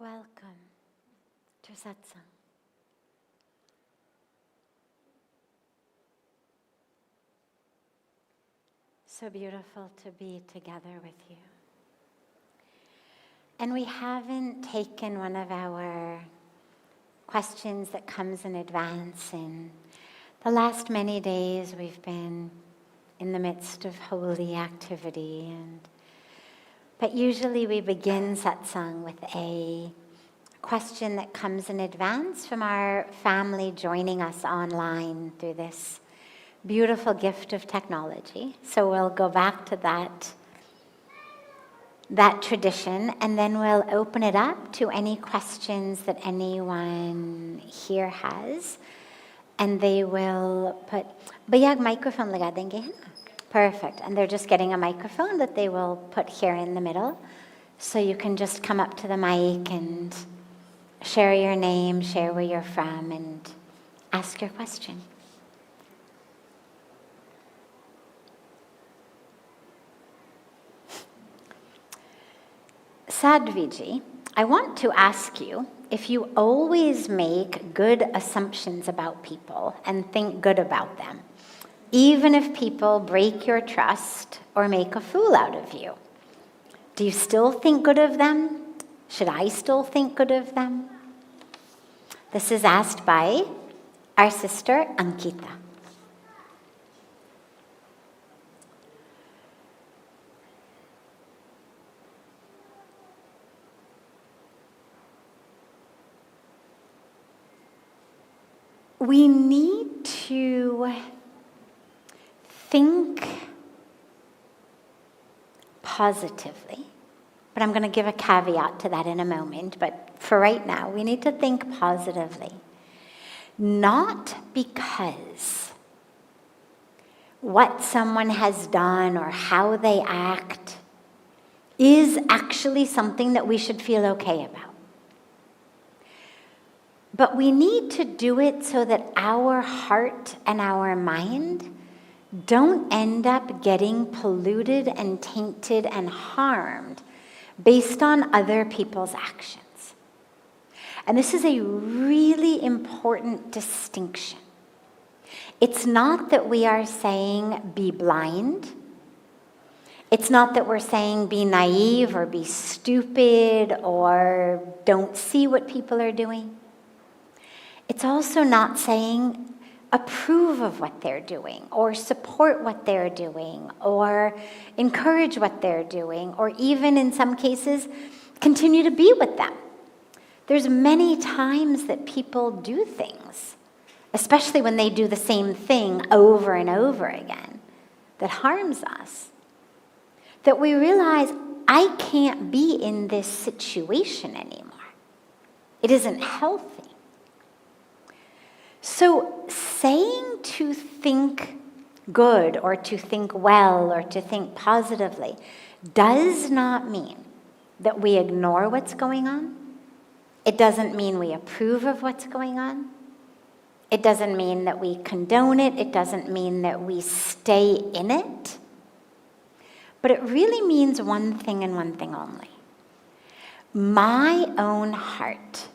Welcome to Satsang. So beautiful to be together with you. And we haven't taken one of our questions that comes in advance. In the last many days, we've been in the midst of holy activity, but usually we begin satsang with a question that comes in advance from our family joining us online through this beautiful gift of technology. So we'll go back to that tradition, and then we'll open it up to any questions that anyone here has. And they will put, bayag microphone laga denge hai na? Perfect. And they're just getting a microphone that they will put here in the middle. So you can just come up to the mic and share your name, share where you're from, and ask your question. Sadhviji, I want to ask you if you always make good assumptions about people and think good about them, even if people break your trust or make a fool out of you. Do you still think good of them? Should I still think good of them? This is asked by our sister Ankita. We need to think positively, but I'm going to give a caveat to that in a moment. But for right now, we need to think positively, not because what someone has done or how they act is actually something that we should feel okay about. But we need to do it so that our heart and our mind don't end up getting polluted and tainted and harmed based on other people's actions. And this is a really important distinction. It's not that we are saying be blind. It's not that we're saying be naive or be stupid or don't see what people are doing. It's also not saying approve of what they're doing or support what they're doing or encourage what they're doing or even in some cases continue to be with them. There's many times that people do things, especially when they do the same thing over and over again, that harms us, that we realize I can't be in this situation anymore. It isn't healthy. So saying to think good or to think well or to think positively does not mean that we ignore what's going on. It doesn't mean we approve of what's going on. It doesn't mean that we condone it. It doesn't mean that we stay in it. But it really means one thing and one thing only. My own heart,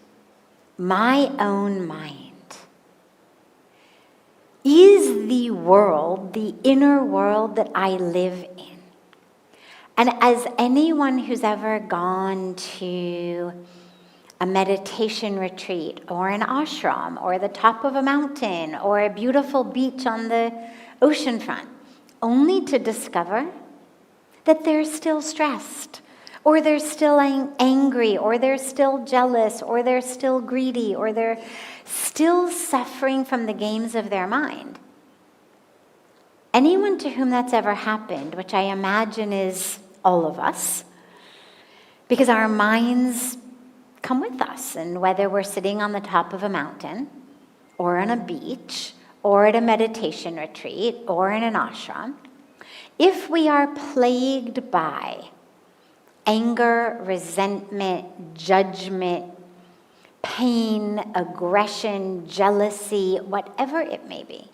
my own mind, is the world, the inner world that I live in. And as anyone who's ever gone to a meditation retreat or an ashram or the top of a mountain or a beautiful beach on the ocean front, only to discover that they're still stressed, or they're still angry, or they're still jealous, or they're still greedy, or they're still suffering from the games of their mind. Anyone to whom that's ever happened, which I imagine is all of us, because our minds come with us, and whether we're sitting on the top of a mountain, or on a beach, or at a meditation retreat, or in an ashram, if we are plagued by anger, resentment, judgment, pain, aggression, jealousy, whatever it may be,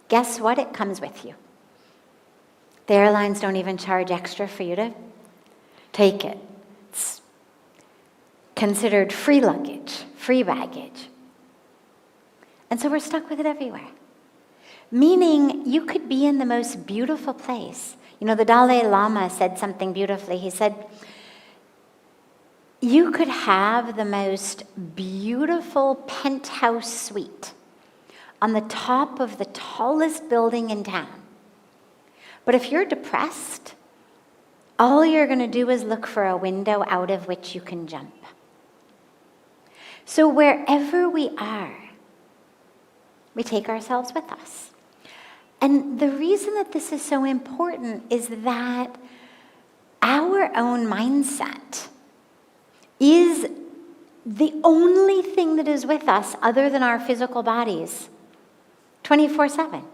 guess what? It comes with you. The airlines don't even charge extra for you to take it. It's considered free luggage, free baggage. And so we're stuck with it everywhere. Meaning you could be in the most beautiful place. You know, the Dalai Lama said something beautifully. He said, you could have the most beautiful penthouse suite on the top of the tallest building in town. But if you're depressed, all you're going to do is look for a window out of which you can jump. So wherever we are, we take ourselves with us. And the reason that this is so important is that our own mindset is the only thing that is with us other than our physical bodies, 24/7.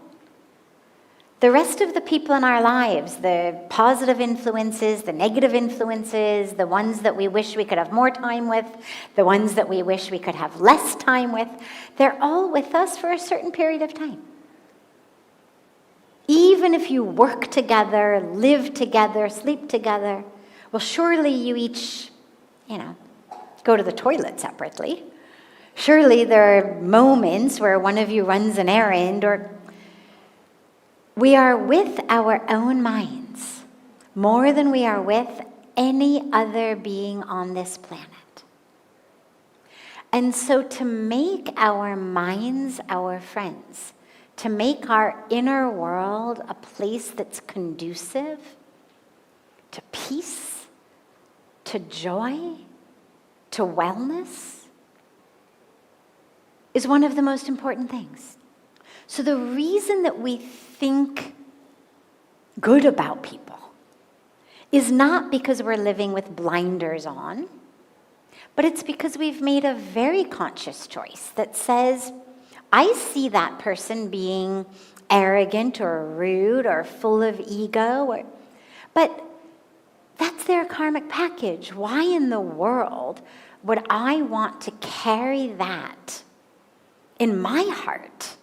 The rest of the people in our lives, the positive influences, the negative influences, the ones that we wish we could have more time with, the ones that we wish we could have less time with, they're all with us for a certain period of time. Even if you work together, live together, sleep together, well, surely you each, go to the toilet separately. Surely there are moments where one of you runs an errand, or we are with our own minds more than we are with any other being on this planet. And so to make our minds our friends, to make our inner world a place that's conducive to peace, to joy, to wellness, is one of the most important things. So the reason that we think good about people is not because we're living with blinders on, but it's because we've made a very conscious choice that says, I see that person being arrogant or rude or full of ego, but that's their karmic package. Why in the world would I want to carry that in my heart,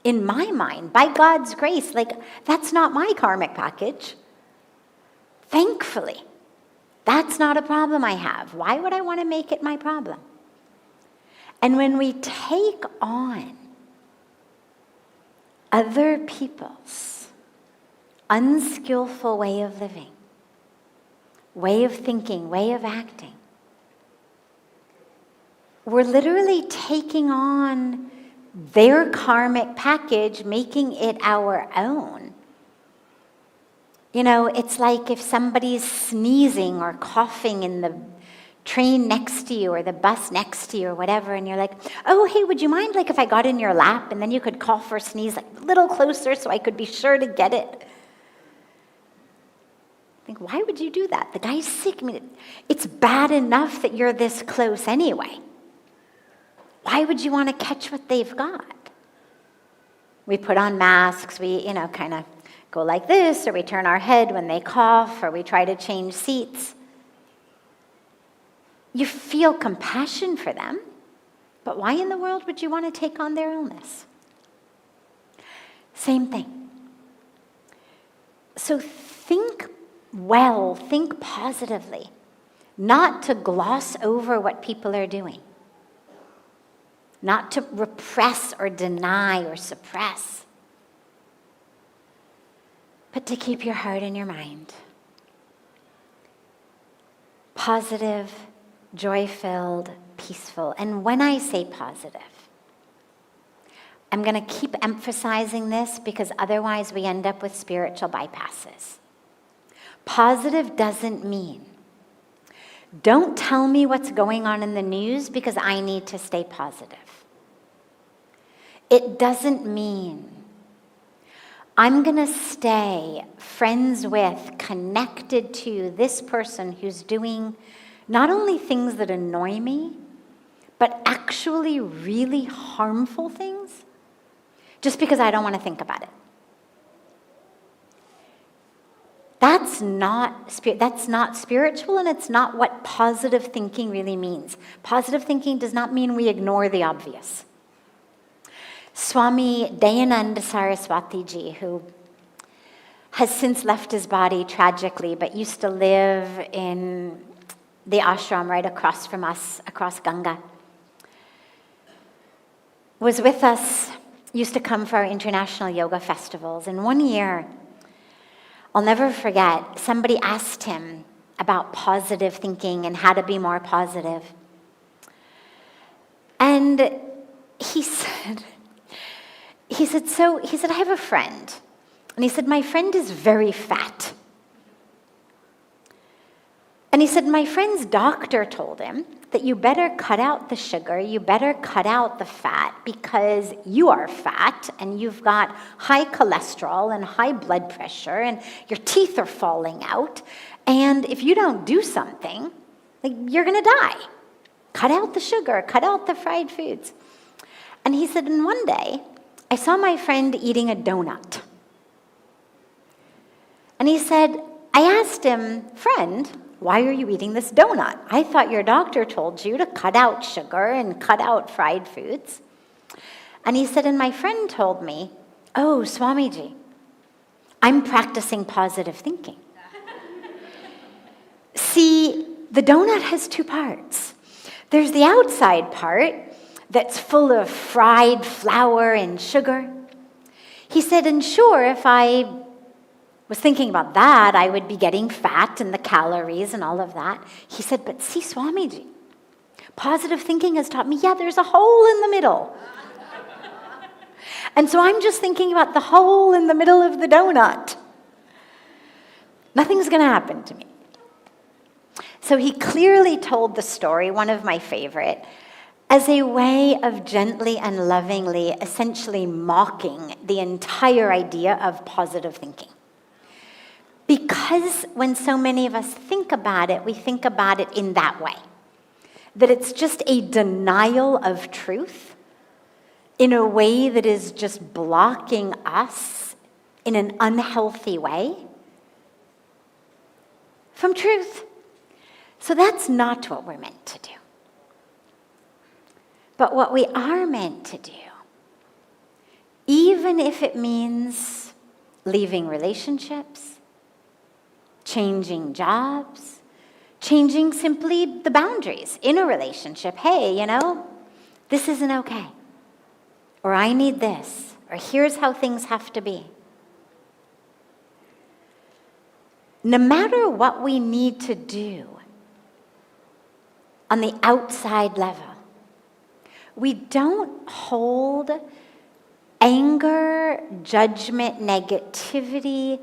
in my mind, by God's grace? That's not my karmic package. Thankfully, that's not a problem I have. Why would I want to make it my problem? And when we take on other people's unskillful way of living, way of thinking, way of acting, we're literally taking on their karmic package, making it our own. It's like if somebody's sneezing or coughing in the train next to you or the bus next to you or whatever, and you're like, oh, hey, would you mind if I got in your lap and then you could cough or sneeze a little closer so I could be sure to get it? Why would you do that? The guy's sick. It's bad enough that you're this close anyway. Why would you want to catch what they've got? We put on masks, we, kind of go like this, or we turn our head when they cough, or we try to change seats. You feel compassion for them, but why in the world would you want to take on their illness? Same thing. So think well, think positively, not to gloss over what people are doing, not to repress or deny or suppress, but to keep your heart and your mind positive, joy-filled, peaceful. And when I say positive, I'm going to keep emphasizing this because otherwise we end up with spiritual bypasses. Positive doesn't mean, don't tell me what's going on in the news because I need to stay positive. It doesn't mean I'm going to stay friends with, connected to this person who's doing not only things that annoy me, but actually really harmful things, just because I don't want to think about it. That's not spiritual, and it's not what positive thinking really means. Positive thinking does not mean we ignore the obvious. Swami Dayananda Saraswatiji, who has since left his body tragically, but used to live in the ashram right across from us, across Ganga, was with us, used to come for our international yoga festivals. And one year, I'll never forget, somebody asked him about positive thinking and how to be more positive. And he said, I have a friend. And he said, my friend is very fat. And he said, my friend's doctor told him that you better cut out the sugar, you better cut out the fat, because you are fat and you've got high cholesterol and high blood pressure and your teeth are falling out. And if you don't do something, you're going to die. Cut out the sugar, cut out the fried foods. And he said, and one day, I saw my friend eating a donut. And he said, I asked him, friend, why are you eating this donut? I thought your doctor told you to cut out sugar and cut out fried foods. And he said, and my friend told me, oh, Swamiji, I'm practicing positive thinking. See, the donut has two parts. There's the outside part that's full of fried flour and sugar. He said, and sure, if I was thinking about that, I would be getting fat and the calories and all of that. He said, but see, Swamiji, positive thinking has taught me, there's a hole in the middle. And so I'm just thinking about the hole in the middle of the donut. Nothing's going to happen to me. So he clearly told the story, one of my favorite, as a way of gently and lovingly essentially mocking the entire idea of positive thinking. Because when so many of us think about it, we think about it in that way. That it's just a denial of truth in a way that is just blocking us in an unhealthy way from truth. So that's not what we're meant to do. But what we are meant to do, even if it means leaving relationships, changing jobs, changing simply the boundaries in a relationship. Hey, this isn't okay. Or I need this. Or here's how things have to be. No matter what we need to do on the outside level, we don't hold anger, judgment, negativity,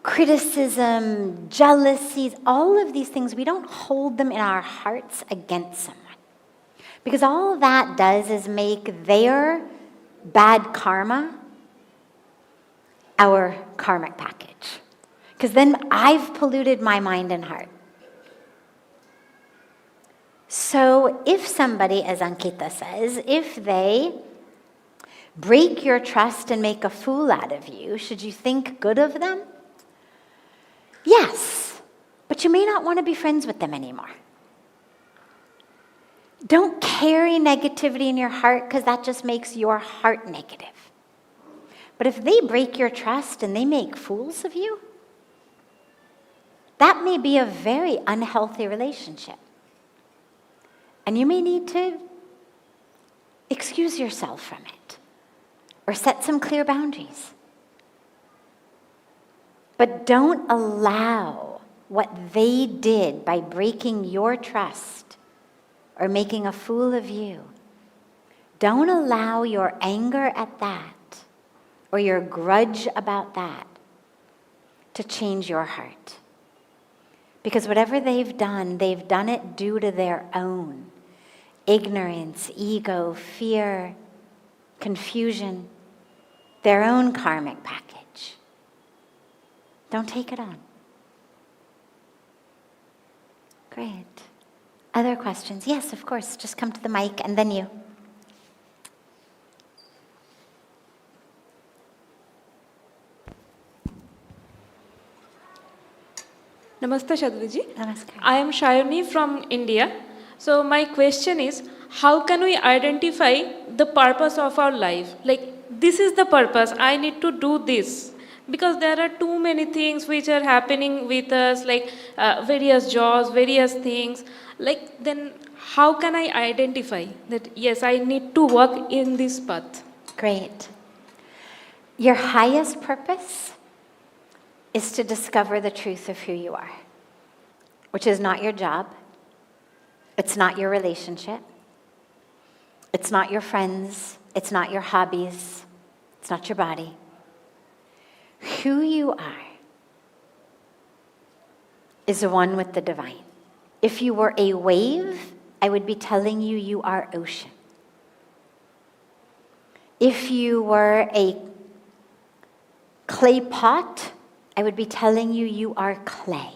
criticism, jealousies, all of these things, we don't hold them in our hearts against someone. Because all that does is make their bad karma our karmic package. Because then I've polluted my mind and heart. So if somebody, as Ankita says, if they break your trust and make a fool out of you, should you think good of them? Yes, but you may not want to be friends with them anymore. Don't carry negativity in your heart, because that just makes your heart negative. But if they break your trust and they make fools of you, that may be a very unhealthy relationship. And you may need to excuse yourself from it or set some clear boundaries. But don't allow what they did by breaking your trust or making a fool of you. Don't allow your anger at that or your grudge about that to change your heart. Because whatever they've done it due to their own ignorance, ego, fear, confusion, their own karmic package. Don't take it on. Great. Other questions? Yes, of course. Just come to the mic and then you. Namaste, Sadhviji. Namaskar. I am Shayoni from India. So my question is, how can we identify the purpose of our life? Like, this is the purpose, I need to do this. Because there are too many things which are happening with us, like various jobs, various things. Like, then how can I identify that, yes, I need to work in this path? Great. Your highest purpose is to discover the truth of who you are, which is not your job. It's not your relationship. It's not your friends. It's not your hobbies. It's not your body. Who you are is one with the divine. If you were a wave, I would be telling you you are ocean. If you were a clay pot, I would be telling you you are clay.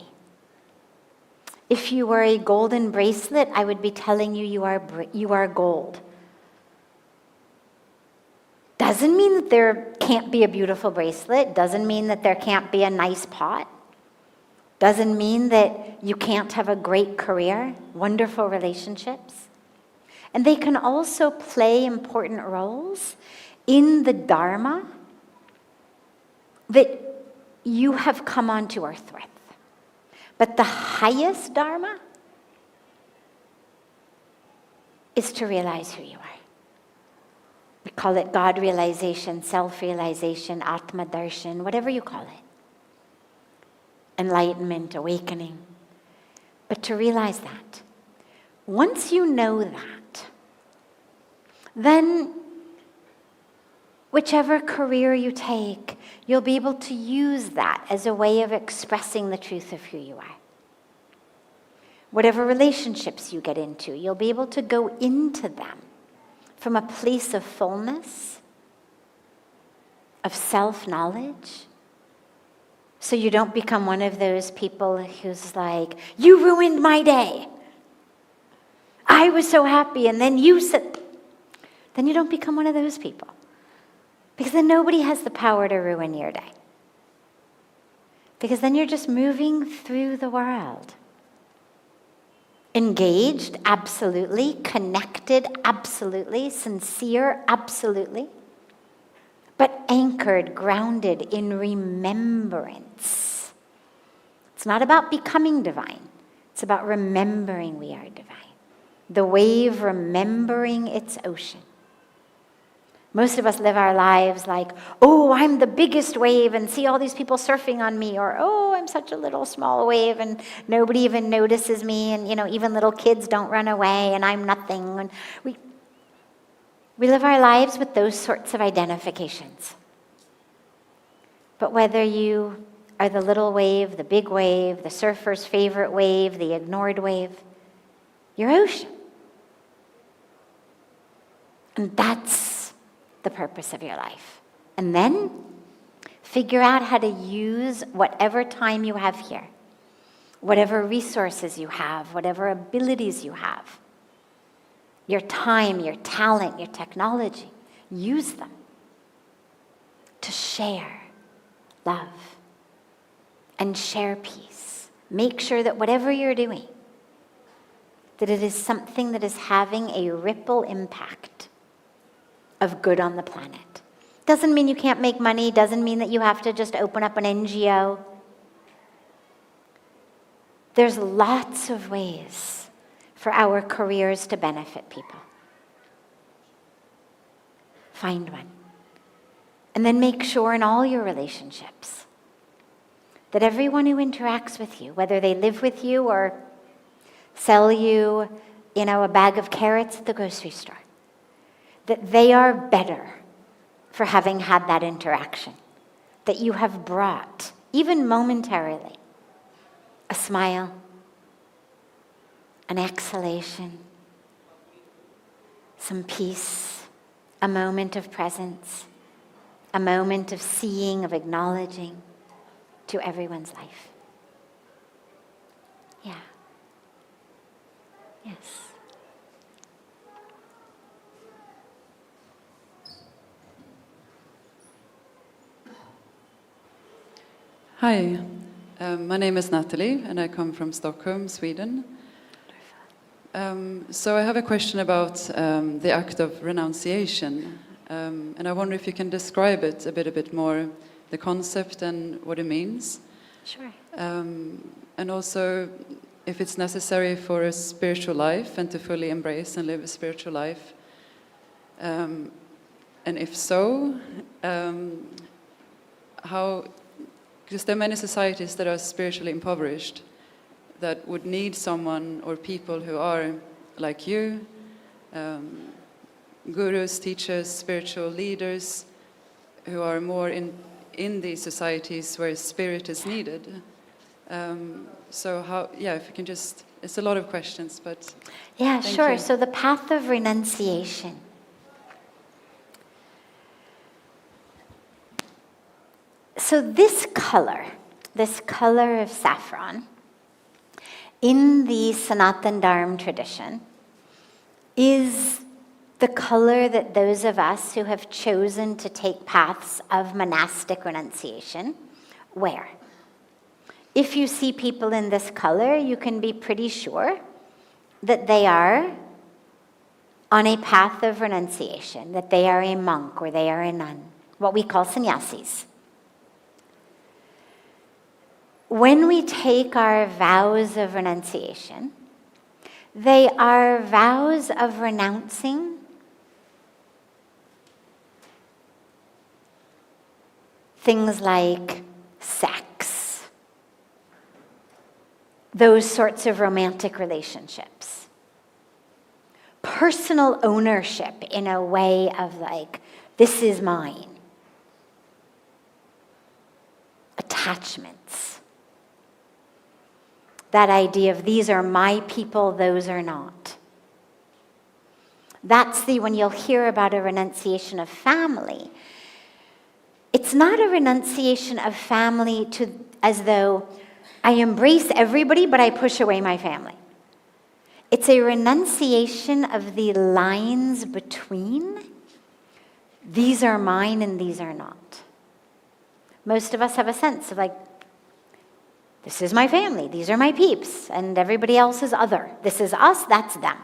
If you were a golden bracelet, I would be telling you you are gold. Doesn't mean that there can't be a beautiful bracelet. Doesn't mean that there can't be a nice pot. Doesn't mean that you can't have a great career, wonderful relationships. And they can also play important roles in the Dharma that you have come onto earth with. But the highest Dharma is to realize who you are. We call it God realization, self-realization, Atma Darshan, whatever you call it. Enlightenment, awakening. But to realize that. Once you know that, then whichever career you take, you'll be able to use that as a way of expressing the truth of who you are. Whatever relationships you get into, you'll be able to go into them from a place of fullness, of self-knowledge, so you don't become one of those people who's like, you ruined my day. I was so happy, and then you said, then you don't become one of those people. Because then nobody has the power to ruin your day. Because then you're just moving through the world. Engaged, absolutely. Connected, absolutely. Sincere, absolutely. But anchored, grounded in remembrance. It's not about becoming divine. It's about remembering we are divine. The wave remembering its ocean. Most of us live our lives like, oh, I'm the biggest wave and see all these people surfing on me, or oh, I'm such a little small wave and nobody even notices me, and even little kids don't run away and I'm nothing. And we live our lives with those sorts of identifications. But whether you are the little wave, the big wave, the surfer's favorite wave, the ignored wave, you're ocean. And that's the purpose of your life. And then figure out how to use whatever time you have here, whatever resources you have, whatever abilities you have, your time, your talent, your technology, use them to share love and share peace. Make sure that whatever you're doing, that it is something that is having a ripple impact of good on the planet. Doesn't mean you can't make money, doesn't mean that you have to just open up an NGO. There's lots of ways for our careers to benefit people. Find one. And then make sure in all your relationships that everyone who interacts with you, whether they live with you or sell you, a bag of carrots at the grocery store, that they are better for having had that interaction, that you have brought, even momentarily, a smile, an exhalation, some peace, a moment of presence, a moment of seeing, of acknowledging to everyone's life. Yeah. Yes. Hi, my name is Natalie and I come from Stockholm, Sweden. So I have a question about the act of renunciation, and I wonder if you can describe it a bit more the concept and what it means. Sure. And also, if it's necessary for a spiritual life and to fully embrace and live a spiritual life. And if so, how, because there are many societies that are spiritually impoverished that would need someone or people who are like you, gurus, teachers, spiritual leaders, who are more in these societies where spirit is needed. So how, if you can just, it's a lot of questions, but yeah, thank sure. you. So the path of renunciation. So this color of saffron, in the Sanatan Dharma tradition, is the color that those of us who have chosen to take paths of monastic renunciation wear. If you see people in this color, you can be pretty sure that they are on a path of renunciation, that they are a monk or they are a nun, what we call sannyasis. When we take our vows of renunciation, they are vows of renouncing things like sex, those sorts of romantic relationships, personal ownership in a way of like, this is mine, attachments. That idea of these are my people, those are not. That's when you'll hear about a renunciation of family. It's not a renunciation of family as though I embrace everybody, but I push away my family. It's a renunciation of the lines between these are mine and these are not. Most of us have a sense of like, this is my family, these are my peeps, and everybody else is other. This is us, that's them.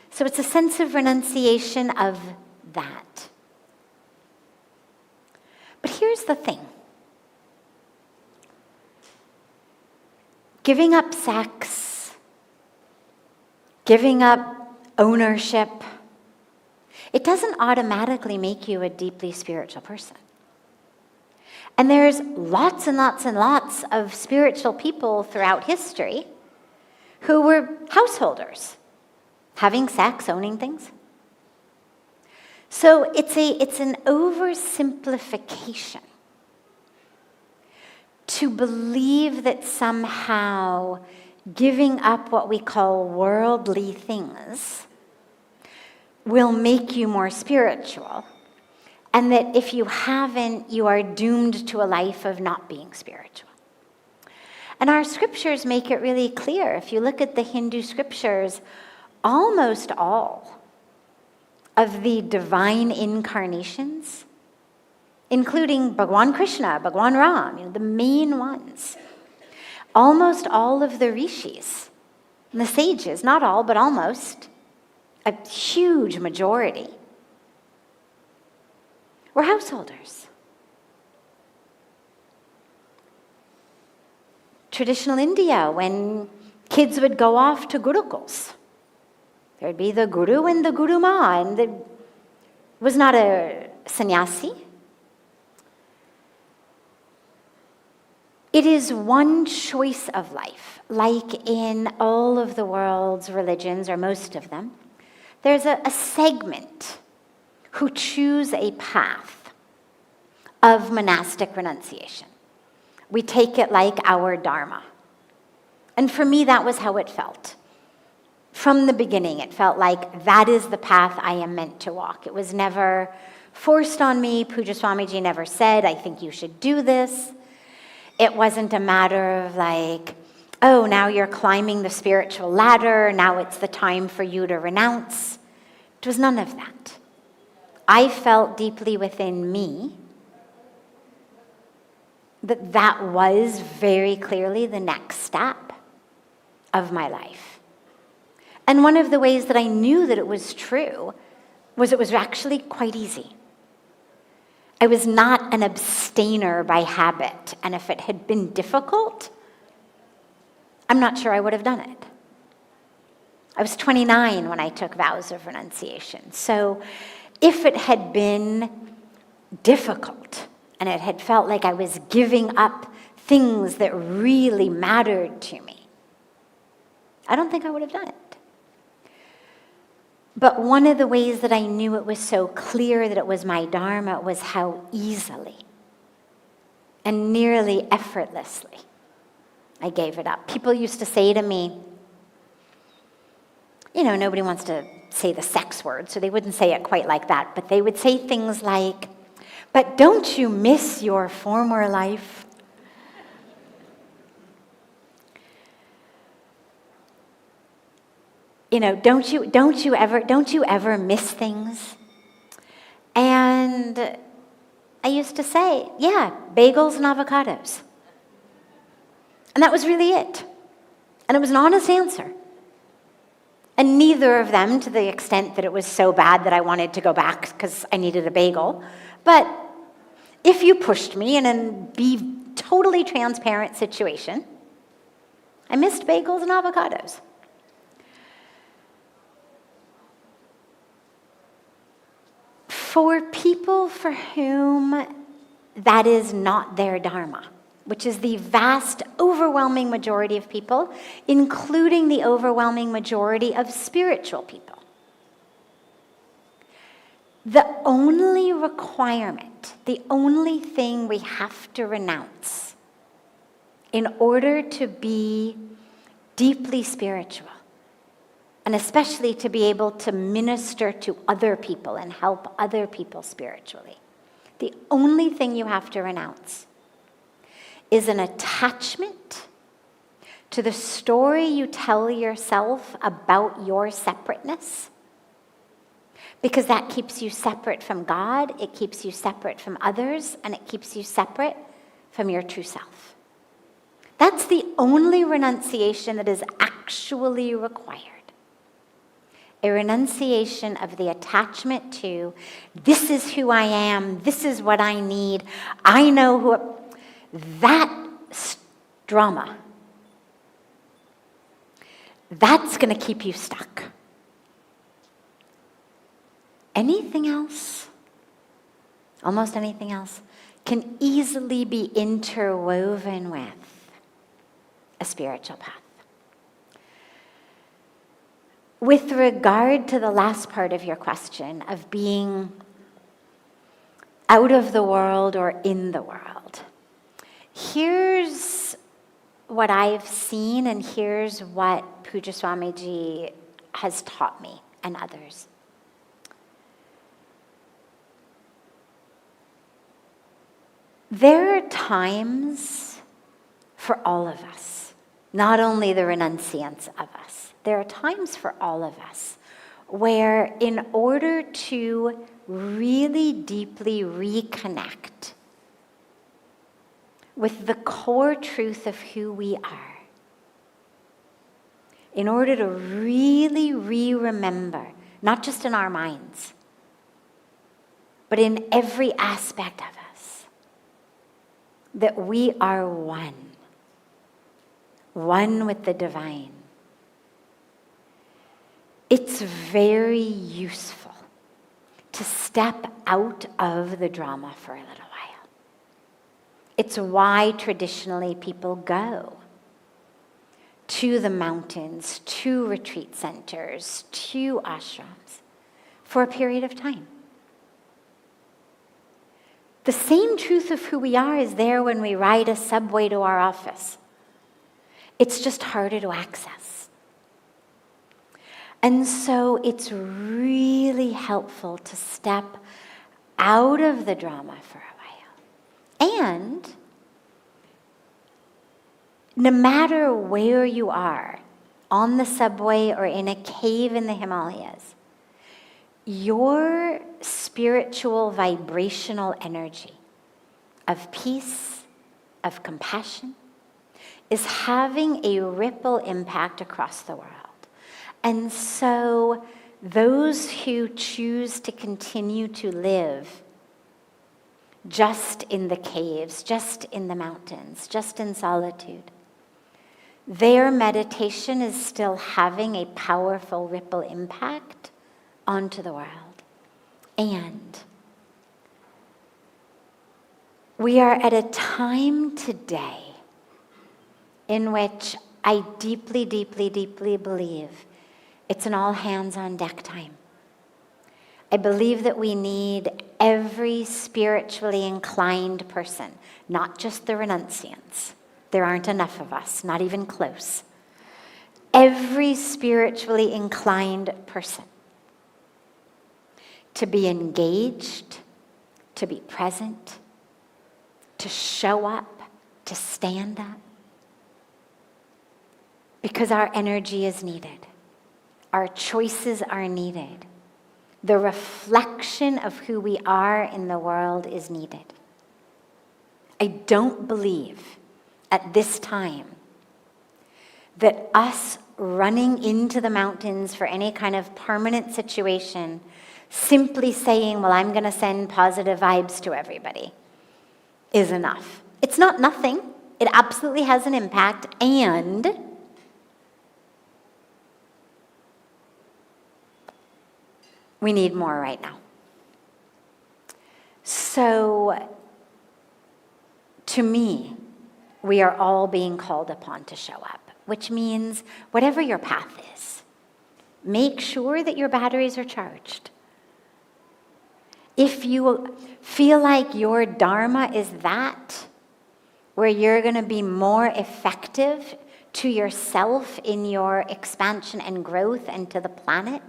So it's a sense of renunciation of that. But here's the thing. Giving up sex, giving up ownership, it doesn't automatically make you a deeply spiritual person. And there's lots and lots and lots of spiritual people throughout history who were householders, having sex, owning things. So it's an oversimplification to believe that somehow giving up what we call worldly things will make you more spiritual. And that if you haven't, you are doomed to a life of not being spiritual. And our scriptures make it really clear. If you look at the Hindu scriptures, almost all of the divine incarnations, including Bhagwan Krishna, Bhagwan Ram, the main ones, almost all of the rishis, and the sages, not all, but almost, a huge majority, were householders. Traditional India, when kids would go off to gurukuls, there'd be the guru and the guruma, and it was not a sannyasi. It is one choice of life, like in all of the world's religions, or most of them. There's a segment who choose a path of monastic renunciation. We take it like our dharma. And for me, that was how it felt. From the beginning, it felt like that is the path I am meant to walk. It was never forced on me. Pujya Swamiji never said, I think you should do this. It wasn't a matter of like, oh, now you're climbing the spiritual ladder, now it's the time for you to renounce. It was none of that. I felt deeply within me that that was very clearly the next step of my life. And one of the ways that I knew that it was true was it was actually quite easy. I was not an abstainer by habit, and if it had been difficult, I'm not sure I would have done it. I was 29 when I took vows of renunciation. So if it had been difficult and it had felt like I was giving up things that really mattered to me, I don't think I would have done it. But one of the ways that I knew it was so clear that it was my Dharma was how easily and nearly effortlessly I gave it up. People used to say to me, nobody wants to say the sex word, so they wouldn't say it quite like that, but they would say things like, "But don't you miss your former life?" Don't you ever miss things? And I used to say, yeah, bagels and avocados. And that was really it. And it was an honest answer. And neither of them to the extent that it was so bad that I wanted to go back because I needed a bagel. But if you pushed me in a be totally transparent situation, I missed bagels and avocados. For people for whom that is not their Dharma, which is the vast, overwhelming majority of people, including the overwhelming majority of spiritual people, the only requirement, the only thing we have to renounce in order to be deeply spiritual, and especially to be able to minister to other people and help other people spiritually, the only thing you have to renounce is an attachment to the story you tell yourself about your separateness, because that keeps you separate from God, it keeps you separate from others, and it keeps you separate from your true self. That's the only renunciation that is actually required. A renunciation of the attachment to, this is who I am, this is what I need, I know who, that drama, that's going to keep you stuck. Anything else, almost anything else, can easily be interwoven with a spiritual path. With regard to the last part of your question of being out of the world or in the world, here's what I've seen and here's what Pujya Swamiji has taught me and others. There are times for all of us, not only the renunciants of us. There are times for all of us where in order to really deeply reconnect with the core truth of who we are, in order to really re-remember, not just in our minds, but in every aspect of us, that we are one with the divine, it's very useful to step out of the drama for a little while. It's why traditionally people go to the mountains, to retreat centers, to ashrams for a period of time. The same truth of who we are is there when we ride a subway to our office. It's just harder to access. And so it's really helpful to step out of the drama for a while. And no matter where you are, on the subway or in a cave in the Himalayas, your spiritual vibrational energy of peace, of compassion, is having a ripple impact across the world. And so those who choose to continue to live just in the caves, just in the mountains, just in solitude, their meditation is still having a powerful ripple impact onto the world. And we are at a time today in which I deeply, deeply, deeply believe it's an all hands on deck time. I believe that we need every spiritually inclined person, not just the renunciants. There aren't enough of us, not even close. Every spiritually inclined person to be engaged, to be present, to show up, to stand up. Because our energy is needed. Our choices are needed. The reflection of who we are in the world is needed. I don't believe at this time that us running into the mountains for any kind of permanent situation, simply saying, well, I'm going to send positive vibes to everybody, is enough. It's not nothing. It absolutely has an impact, and we need more right now. So, to me, we are all being called upon to show up, which means whatever your path is, make sure that your batteries are charged. If you feel like your dharma is that, where you're going to be more effective to yourself in your expansion and growth and to the planet,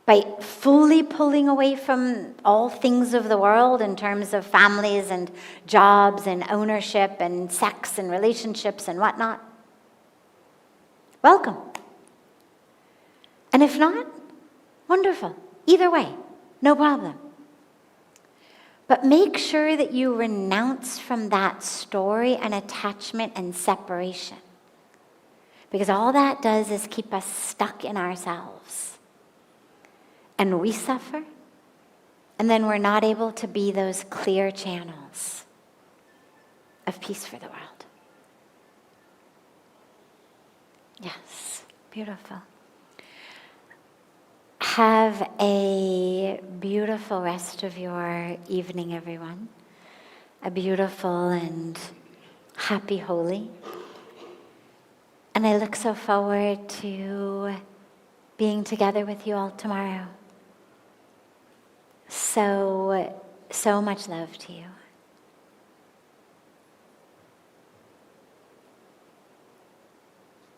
by fully pulling away from all things of the world in terms of families and jobs and ownership and sex and relationships and whatnot, welcome. And if not, wonderful. Either way, no problem. But make sure that you renounce from that story and attachment and separation. Because all that does is keep us stuck in ourselves. And we suffer. And then we're not able to be those clear channels of peace for the world. Yes, beautiful. Have a beautiful rest of your evening, everyone. A beautiful and happy Holi. And I look so forward to being together with you all tomorrow. So much love to you.